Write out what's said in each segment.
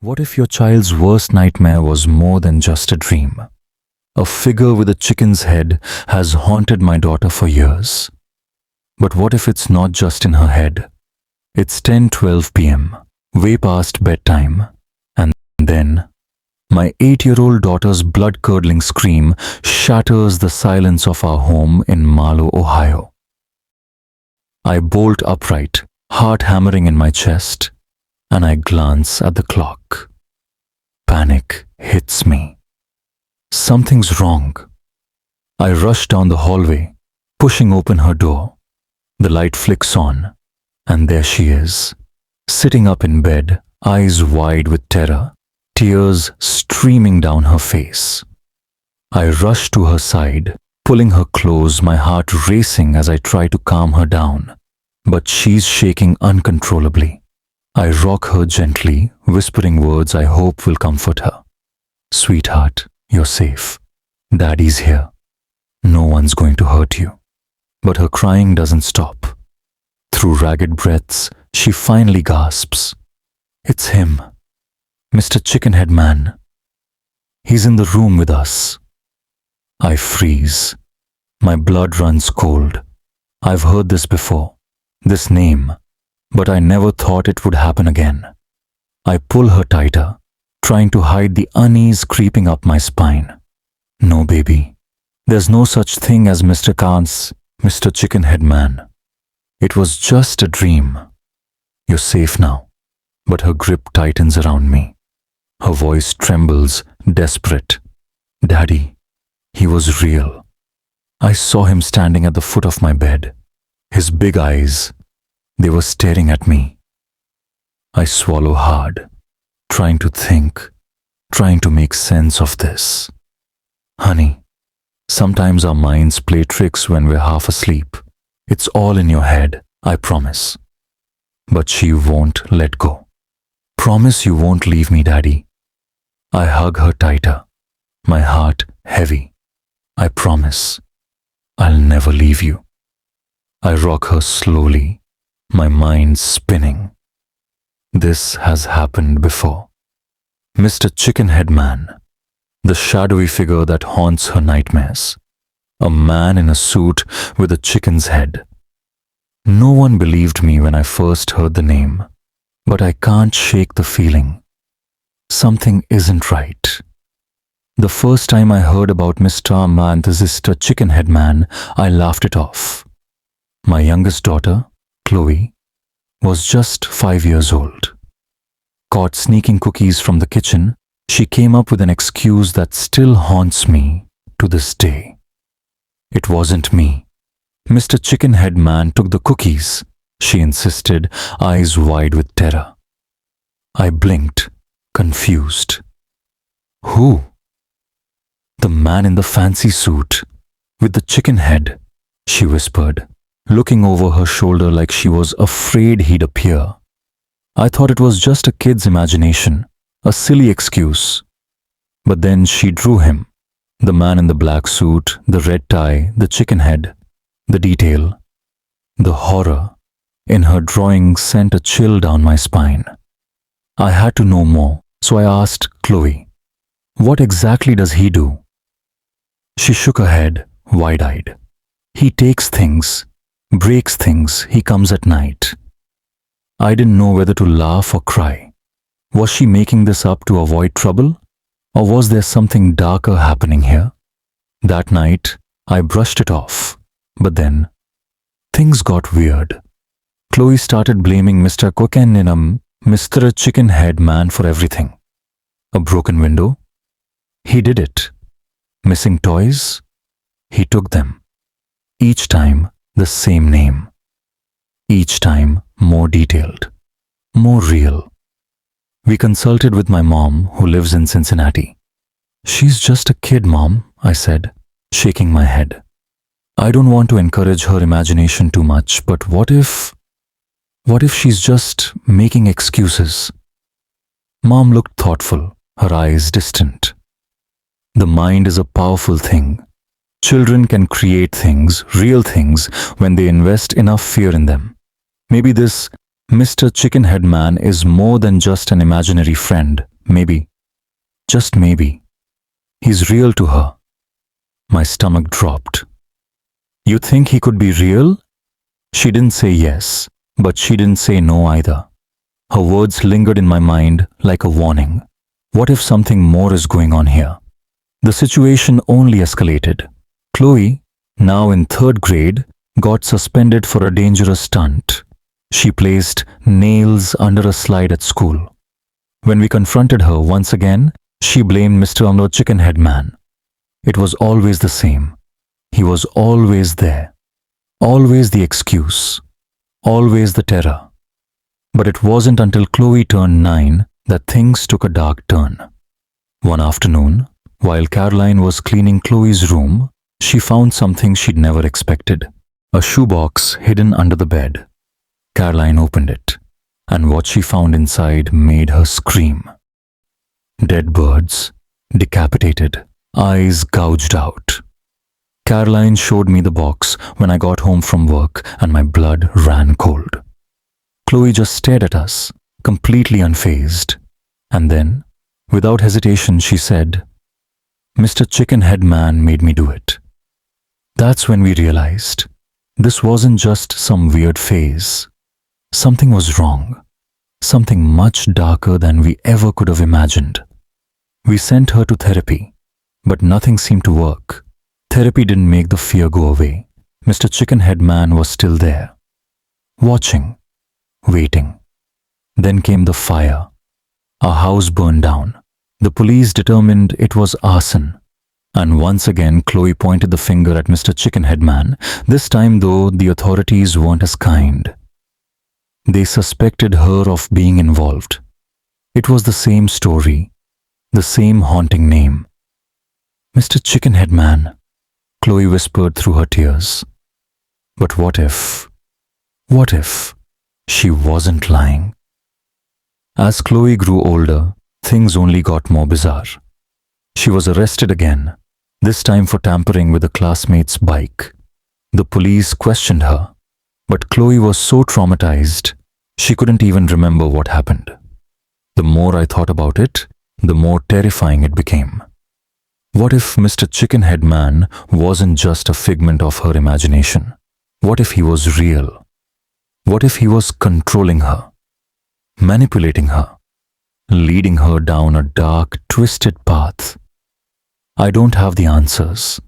What if your child's worst nightmare was more than just a dream? A figure with a chicken's head has haunted my daughter for years. But what if it's not just in her head? It's 10:12 p.m., way past bedtime, and then my 8-year-old daughter's blood-curdling scream shatters the silence of our home in Marlow, Ohio. I bolt upright, heart hammering in my chest, and I glance at the clock. Panic hits me. Something's wrong. I rush down the hallway, pushing open her door. The light flicks on, and there she is, sitting up in bed, eyes wide with terror, tears streaming down her face. I rush to her side, pulling her close, my heart racing as I try to calm her down, but she's shaking uncontrollably. I rock her gently, whispering words I hope will comfort her. "Sweetheart, you're safe. Daddy's here. No one's going to hurt you." But her crying doesn't stop. Through ragged breaths, she finally gasps. "It's him, Mr. Chickenhead Man. He's in the room with us." I freeze. My blood runs cold. I've heard this before, this name, but I never thought it would happen again. I pull her tighter, trying to hide the unease creeping up my spine. "No, baby. There's no such thing as Mr. Chickenhead Man. It was just a dream. You're safe now." But her grip tightens around me. Her voice trembles, desperate. "Daddy, he was real. I saw him standing at the foot of my bed. His big eyes, they were staring at me." I swallow hard, trying to think, trying to make sense of this. "Honey, sometimes our minds play tricks when we're half asleep. It's all in your head, I promise." But she won't let go. "Promise you won't leave me, Daddy." I hug her tighter, my heart heavy. "I promise. I'll never leave you." I rock her slowly, my mind spinning. This has happened before. Mr. Chickenhead Man, the shadowy figure that haunts her nightmares. A man in a suit with a chicken's head. No one believed me when I first heard the name, but I can't shake the feeling. Something isn't right. The first time I heard about Mr. Chickenhead Man, I laughed it off. My youngest daughter, Chloe, was just 5 years old. Caught sneaking cookies from the kitchen, she came up with an excuse that still haunts me to this day. "It wasn't me. Mr. Chickenhead Man took the cookies," she insisted, eyes wide with terror. I blinked, confused. "Who?" "The man in the fancy suit, with the chicken head," she whispered, looking over her shoulder like she was afraid he'd appear. I thought it was just a kid's imagination, a silly excuse. But then she drew him. The man in the black suit, the red tie, the chicken head, the detail. The horror in her drawing sent a chill down my spine. I had to know more, so I asked Chloe, "What exactly does he do?" She shook her head, wide-eyed. "He takes things, breaks things, he comes at night." I didn't know whether to laugh or cry. Was she making this up to avoid trouble? Or was there something darker happening here? That night, I brushed it off. But then, things got weird. Chloe started blaming Mr. Chickenhead Man for everything. A broken window? He did it. Missing toys? He took them. Each time, the same name. Each time, more detailed, more real. We consulted with my mom, who lives in Cincinnati. "She's just a kid, Mom," I said, shaking my head. "I don't want to encourage her imagination too much, but what if she's just making excuses?" Mom looked thoughtful, her eyes distant. "The mind is a powerful thing. Children can create things, real things, when they invest enough fear in them. Maybe this Mr. Chickenhead Man is more than just an imaginary friend. Maybe, just maybe, he's real to her. My stomach dropped. You think he could be real? She didn't say yes, but she didn't say no either. Her words lingered in my mind like a warning. What if something more is going on here? The situation only escalated. Chloe, now in 3rd grade, got suspended for a dangerous stunt. She placed nails under a slide at school. When we confronted her once again, she blamed Mr. Amla Chickenhead Man. It was always the same. He was always there. Always the excuse. Always the terror. But it wasn't until Chloe turned 9 that things took a dark turn. One afternoon, while Caroline was cleaning Chloe's room, she found something she'd never expected. A shoebox hidden under the bed. Caroline opened it, and what she found inside made her scream. Dead birds, decapitated, eyes gouged out. Caroline showed me the box when I got home from work, and my blood ran cold. Chloe just stared at us, completely unfazed. And then, without hesitation, she said, "Mr. Chickenhead Man made me do it." That's when we realized this wasn't just some weird phase. Something was wrong. Something much darker than we ever could have imagined. We sent her to therapy, but nothing seemed to work. Therapy didn't make the fear go away. Mr. Chickenhead Man was still there, watching, waiting. Then came the fire. Our house burned down. The police determined it was arson. And once again, Chloe pointed the finger at Mr. Chickenhead Man. This time, though, the authorities weren't as kind. They suspected her of being involved. It was the same story, the same haunting name. "Mr. Chickenhead Man," Chloe whispered through her tears. But what if she wasn't lying? As Chloe grew older, things only got more bizarre. She was arrested again, this time for tampering with a classmate's bike. The police questioned her, but Chloe was so traumatized, she couldn't even remember what happened. The more I thought about it, the more terrifying it became. What if Mr. Chickenhead Man wasn't just a figment of her imagination? What if he was real? What if he was controlling her, manipulating her, leading her down a dark, twisted path? I don't have the answers.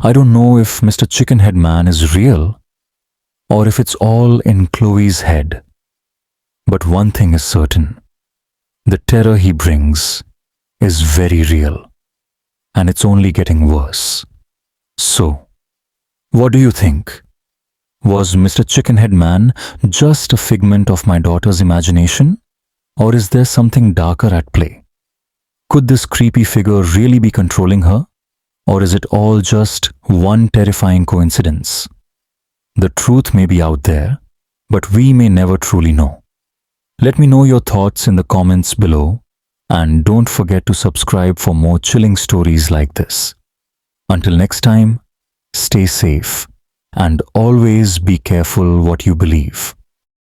I don't know if Mr. Chickenhead Man is real, or if it's all in Chloe's head. But one thing is certain. The terror he brings is very real, and it's only getting worse. So, what do you think? Was Mr. Chickenhead Man just a figment of my daughter's imagination? Or is there something darker at play? Could this creepy figure really be controlling her? Or is it all just one terrifying coincidence? The truth may be out there, but we may never truly know. Let me know your thoughts in the comments below, and don't forget to subscribe for more chilling stories like this. Until next time, stay safe and always be careful what you believe.